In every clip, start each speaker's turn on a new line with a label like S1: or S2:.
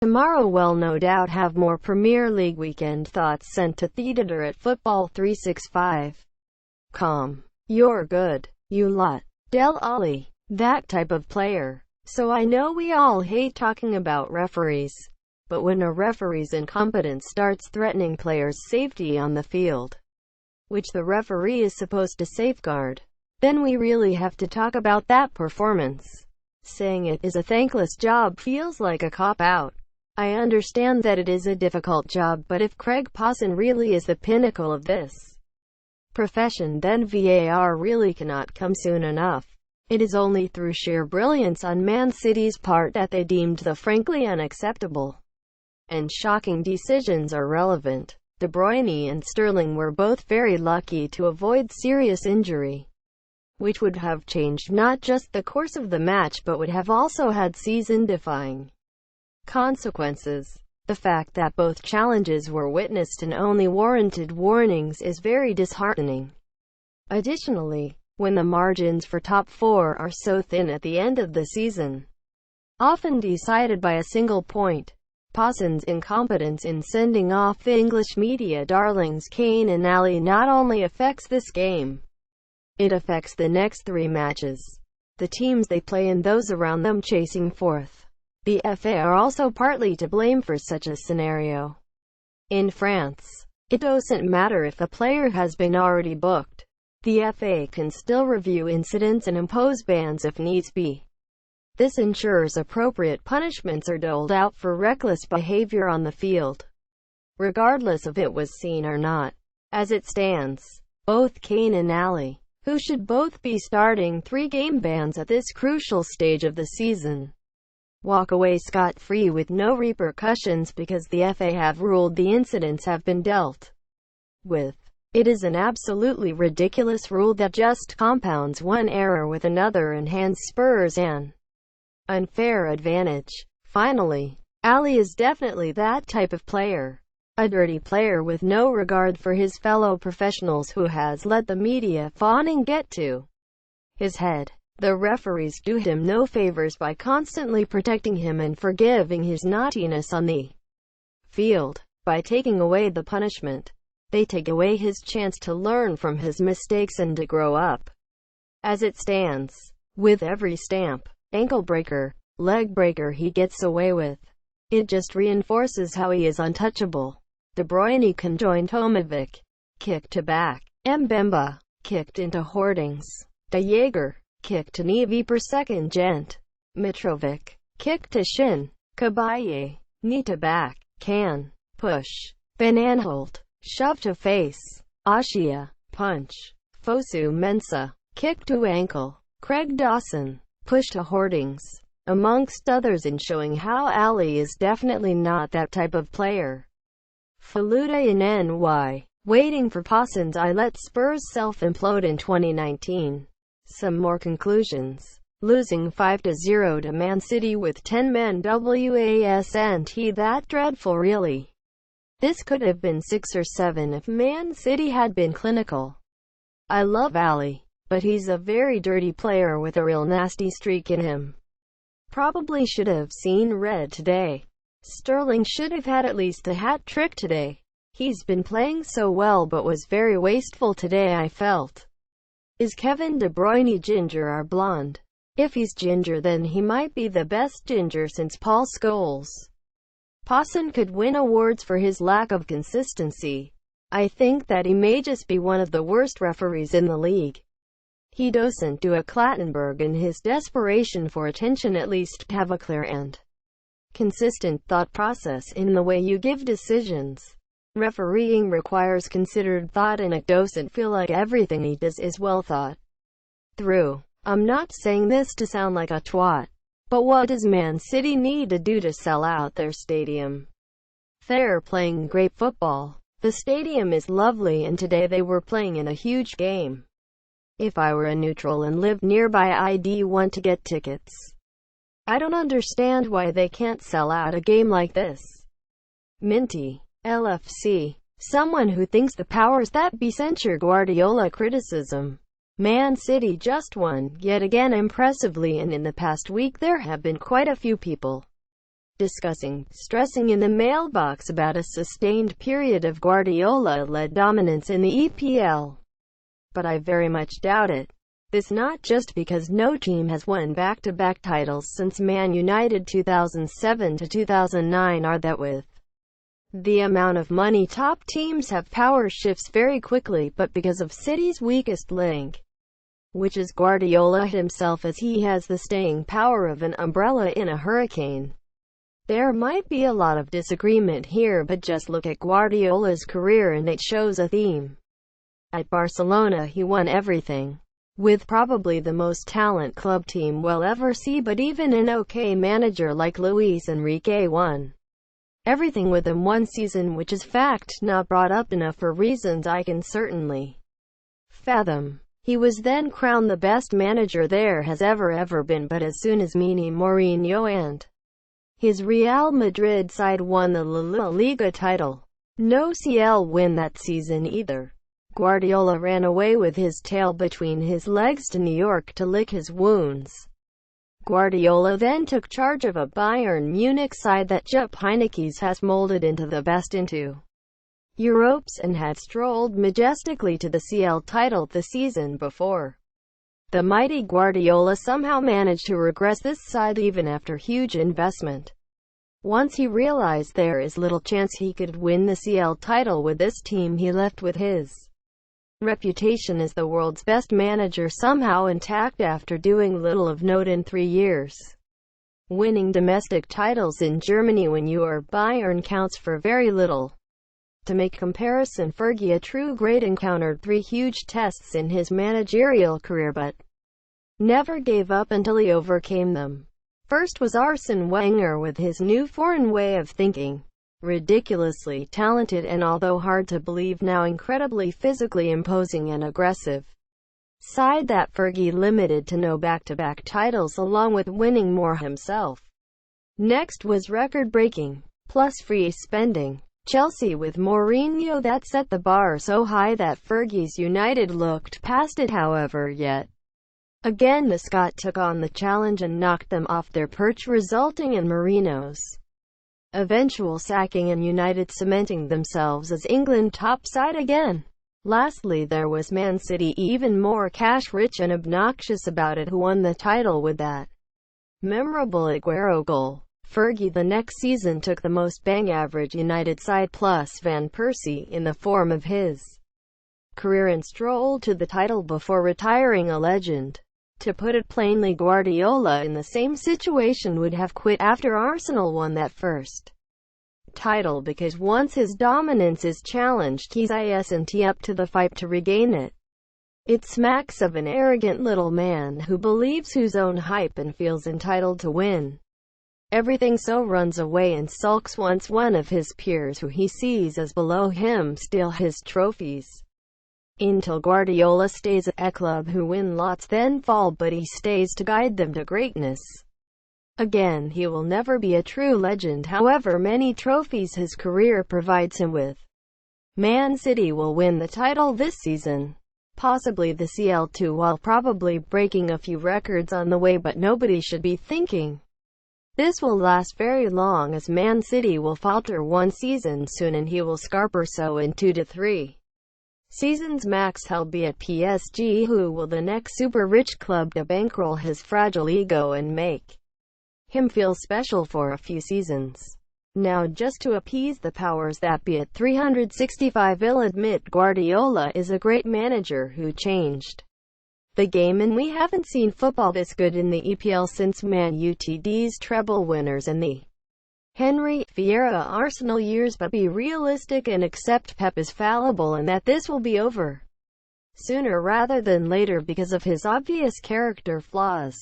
S1: Tomorrow we'll no doubt have more Premier League weekend thoughts sent to theatre at football365.com. You're good, you lot. Dele Alli. That type of player. So I know we all hate talking about referees, but when a referee's incompetence starts threatening players' safety on the field, which the referee is supposed to safeguard, then we really have to talk about that performance. Saying it is a thankless job feels like a cop-out. I understand that it is a difficult job, but if Craig Pawson really is the pinnacle of this profession, then VAR really cannot come soon enough. It is only through sheer brilliance on Man City's part that they deemed the frankly unacceptable and shocking decisions are relevant. De Bruyne and Sterling were both very lucky to avoid serious injury, which would have changed not just the course of the match but would have also had season-defying consequences. The fact that both challenges were witnessed and only warranted warnings is very disheartening. Additionally, when the margins for top four are so thin at the end of the season, often decided by a single point, Pawson's incompetence in sending off the English media darlings Kane and Alli not only affects this game, it affects the next three matches, the teams they play and those around them chasing fourth. The FA are also partly to blame for such a scenario. In France, it doesn't matter if a player has been already booked. The FA can still review incidents and impose bans if needs be. This ensures appropriate punishments are doled out for reckless behavior on the field, regardless if it was seen or not. As it stands, both Kane and Alli, who should both be starting 3-game bans at this crucial stage of the season, walk away scot-free with no repercussions because the FA have ruled the incidents have been dealt with. It is an absolutely ridiculous rule that just compounds one error with another and hands Spurs an unfair advantage. Finally, Alli is definitely that type of player. A dirty player with no regard for his fellow professionals who has let the media fawning get to his head. The referees do him no favors by constantly protecting him and forgiving his naughtiness on the field. By taking away the punishment, they take away his chance to learn from his mistakes and to grow up. As it stands, with every stamp, ankle breaker, leg breaker he gets away with, it just reinforces how he is untouchable. De Bruyne conjoined Tomovic, kick to back. Mbemba, kicked into hoardings. De Jager, kick to knee per second gent. Mitrovic, kick to shin. Cabaye, knee to back. Can, push. Van Aanholt, shove to face. Ashia, punch. Fosu Mensah, kick to ankle. Craig Dawson, push to hoardings, amongst others, in showing how Alli is definitely not that type of player. Faluda in NY, waiting for Pawson's I let Spurs self-implode in 2019. Some more conclusions. Losing 5-0 to Man City with 10 men wasn't that dreadful really. This could have been 6 or 7 if Man City had been clinical. I love Alli, but he's a very dirty player with a real nasty streak in him. Probably should have seen red today. Sterling should have had at least a hat-trick today. He's been playing so well but was very wasteful today, I felt. Is Kevin De Bruyne ginger or blonde? If he's ginger, then he might be the best ginger since Paul Scholes. Pawson could win awards for his lack of consistency. I think that he may just be one of the worst referees in the league. He doesn't do a Clattenburg in his desperation for attention, at least have a clear and consistent thought process in the way you give decisions. Refereeing requires considered thought, and it doesn't feel like everything he does is well thought through. I'm not saying this to sound like a twat, but what does Man City need to do to sell out their stadium? They're playing great football. The stadium is lovely, and today they were playing in a huge game. If I were a neutral and lived nearby, I'd want to get tickets. I don't understand why they can't sell out a game like this. Minty, LFC. Someone who thinks the powers that be censure Guardiola criticism. Man City just won, yet again impressively, and in the past week there have been quite a few people discussing, stressing in the mailbox about a sustained period of Guardiola-led dominance in the EPL. But I very much doubt it. This not just because no team has won back-to-back titles since Man United 2007 to 2009 or that with the amount of money top teams have power shifts very quickly, but because of City's weakest link, which is Guardiola himself, as he has the staying power of an umbrella in a hurricane. There might be a lot of disagreement here, but just look at Guardiola's career and it shows a theme. At Barcelona he won everything, with probably the most talent club team we'll ever see, but even an okay manager like Luis Enrique won everything with him one season, which is fact not brought up enough for reasons I can certainly fathom. He was then crowned the best manager there has ever been, but as soon as Mourinho and his Real Madrid side won the La Liga title, no CL win that season either. Guardiola ran away with his tail between his legs to New York to lick his wounds. Guardiola then took charge of a Bayern Munich side that Jupp Heynckes has molded into the best into Europe's and had strolled majestically to the CL title the season before. The mighty Guardiola somehow managed to regress this side even after huge investment. Once he realized there is little chance he could win the CL title with this team, he left with his reputation as the world's best manager somehow intact after doing little of note in 3 years. Winning domestic titles in Germany when you are Bayern counts for very little. To make comparison, Fergie, a true great, encountered 3 huge tests in his managerial career but never gave up until he overcame them. First was Arsene Wenger with his new foreign way of thinking. Ridiculously talented and, although hard to believe now, incredibly physically imposing and aggressive side that Fergie limited to no back-to-back titles, along with winning more himself. Next was record-breaking, plus free spending, Chelsea with Mourinho that set the bar so high that Fergie's United looked past it. However, yet again the Scot took on the challenge and knocked them off their perch, resulting in Mourinho's eventual sacking and United cementing themselves as England top side again. Lastly, there was Man City, even more cash-rich and obnoxious about it, who won the title with that memorable Aguero goal. Fergie the next season took the most bang-average United side plus Van Persie in the form of his career and strolled to the title before retiring a legend. To put it plainly, Guardiola in the same situation would have quit after Arsenal won that first title, because once his dominance is challenged, he's isn't up to the fight to regain it. It smacks of an arrogant little man who believes his own hype and feels entitled to win everything, so runs away and sulks once one of his peers who he sees as below him steal his trophies. Until Guardiola stays at a club who win lots then fall, but he stays to guide them to greatness. Again, he will never be a true legend, however many trophies his career provides him with. Man City will win the title this season, possibly the CL too, while probably breaking a few records on the way, but nobody should be thinking this will last very long, as Man City will falter one season soon and he will scarper so in 2 to 3 seasons max. He'll be at PSG, who will the next super-rich club to bankroll his fragile ego and make him feel special for a few seasons. Now, just to appease the powers that be at 365, I'll admit Guardiola is a great manager who changed the game, and we haven't seen football this good in the EPL since Man Utd's treble winners and the Henry Vieira Arsenal years. But be realistic and accept Pep is fallible and that this will be over sooner rather than later because of his obvious character flaws.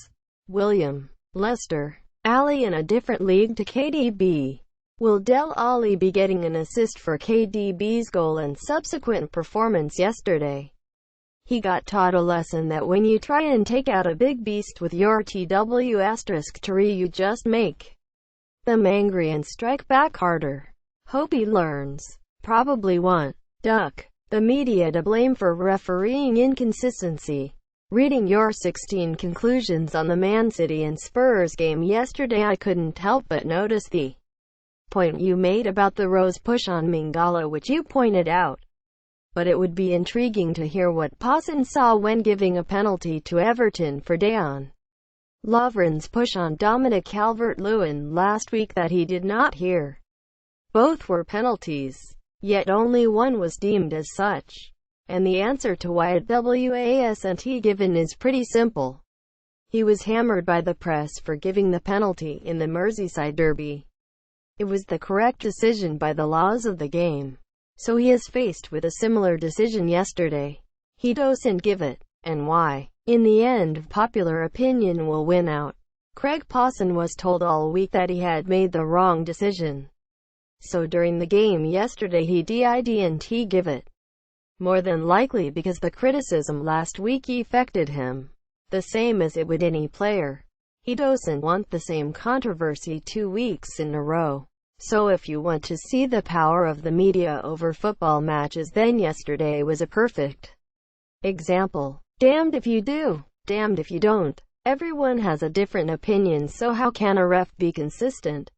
S1: William Lester Alli in a different league to KDB. Will Dele Alli be getting an assist for KDB's goal and subsequent performance yesterday? He got taught a lesson that when you try and take out a big beast with your TW*3, you just make them angry and strike back harder. Hope he learns. Probably won't. Duck the media to blame for refereeing inconsistency. Reading your 16 conclusions on the Man City and Spurs game yesterday, I couldn't help but notice the point you made about the Rose push on Mangala, which you pointed out. But it would be intriguing to hear what Pawson saw when giving a penalty to Everton for Dejan Lovren's push on Dominic Calvert-Lewin last week that he did not hear. Both were penalties, yet only one was deemed as such. And the answer to why it wasn't given is pretty simple. He was hammered by the press for giving the penalty in the Merseyside derby. It was the correct decision by the laws of the game. So he is faced with a similar decision yesterday. He doesn't give it. And why? In the end, popular opinion will win out. Craig Pawson was told all week that he had made the wrong decision. So during the game yesterday he didn't give it. More than likely because the criticism last week affected him, the same as it would any player. He doesn't want the same controversy 2 weeks in a row. So if you want to see the power of the media over football matches, then yesterday was a perfect example. Damned if you do, damned if you don't. Everyone has a different opinion, so how can a ref be consistent?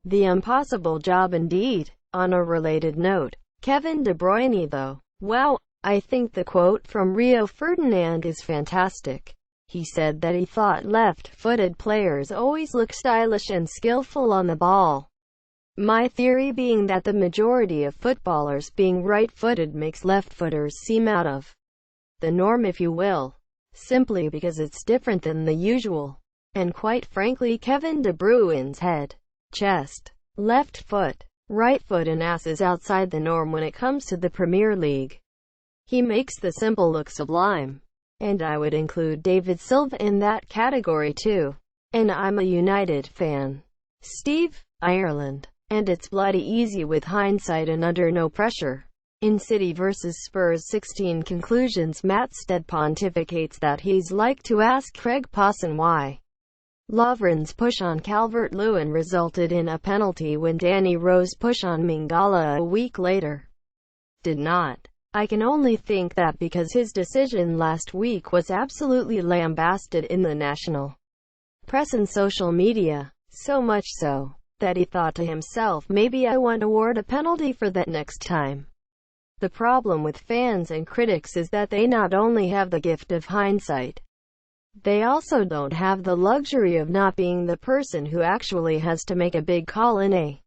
S1: The impossible job indeed. On a related note, Kevin De Bruyne though, wow, I think the quote from Rio Ferdinand is fantastic. He said that he thought left-footed players always look stylish and skillful on the ball. My theory being that the majority of footballers being right-footed makes left-footers seem out of the norm, if you will, simply because it's different than the usual. And quite frankly, Kevin De Bruyne's head, chest, left foot, right foot and ass is outside the norm when it comes to the Premier League. He makes the simple look sublime. And I would include David Silva in that category too. And I'm a United fan. Steve, Ireland. And it's bloody easy with hindsight and under no pressure. In City vs Spurs 16 conclusions, Matt Stead pontificates that he's like to ask Craig Pawson why Lovren's push on Calvert-Lewin resulted in a penalty when Danny Rose's push on Mangala a week later did not. I can only think that because his decision last week was absolutely lambasted in the national press and social media, so much so that he thought to himself, maybe I won't award a penalty for that next time. The problem with fans and critics is that they not only have the gift of hindsight, they also don't have the luxury of not being the person who actually has to make a big call in a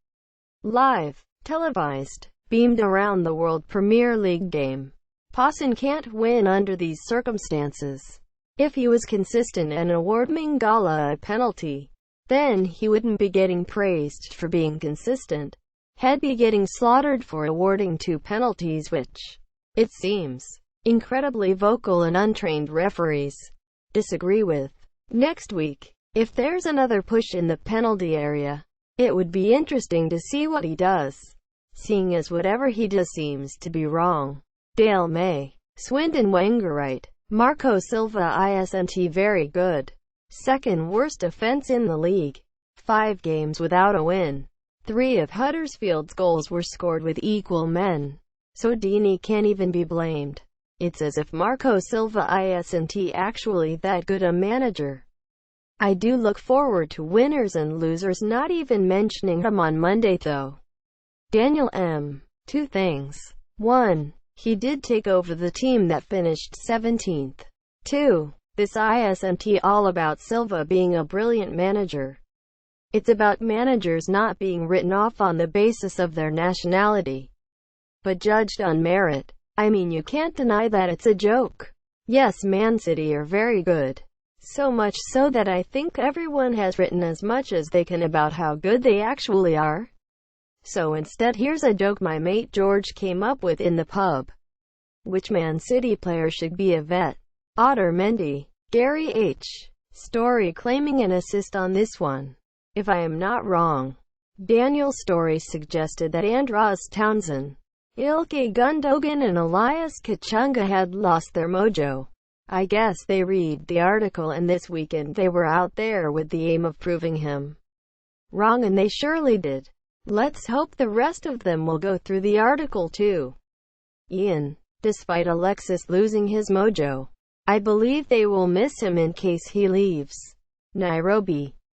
S1: live, televised, beamed around the world Premier League game. Pawson can't win under these circumstances. If he was consistent and award Mangala a penalty, then he wouldn't be getting praised for being consistent. He'd be getting slaughtered for awarding 2 penalties, which, it seems, incredibly vocal and untrained referees disagree with. Next week, if there's another push in the penalty area, it would be interesting to see what he does, seeing as whatever he does seems to be wrong. Dale May, Swindon Wengerite, Marco Silva isn't very good. Second worst offense in the league. 5 games without a win. 3 of Huddersfield's goals were scored with equal men. So Dini can't even be blamed. It's as if Marco Silva isn't actually that good a manager. I do look forward to winners and losers, not even mentioning him on Monday though. Daniel M. 2 things. 1. He did take over the team that finished 17th. 2. This isn't all about Silva being a brilliant manager. It's about managers not being written off on the basis of their nationality, but judged on merit. I mean, you can't deny that it's a joke. Yes, Man City are very good. So much so that I think everyone has written as much as they can about how good they actually are. So instead, here's a joke my mate George came up with in the pub. Which Man City player should be a vet? Otter Mendy. Gary H. Story claiming an assist on this one. If I am not wrong, Daniel Story suggested that Andros Townsend, Ilkay Gundogan and Elias Kachunga had lost their mojo. I guess they read the article and this weekend they were out there with the aim of proving him wrong, and they surely did. Let's hope the rest of them will go through the article too. Ian. Despite Alexis losing his mojo, I believe they will miss him in case he leaves. Nairobi.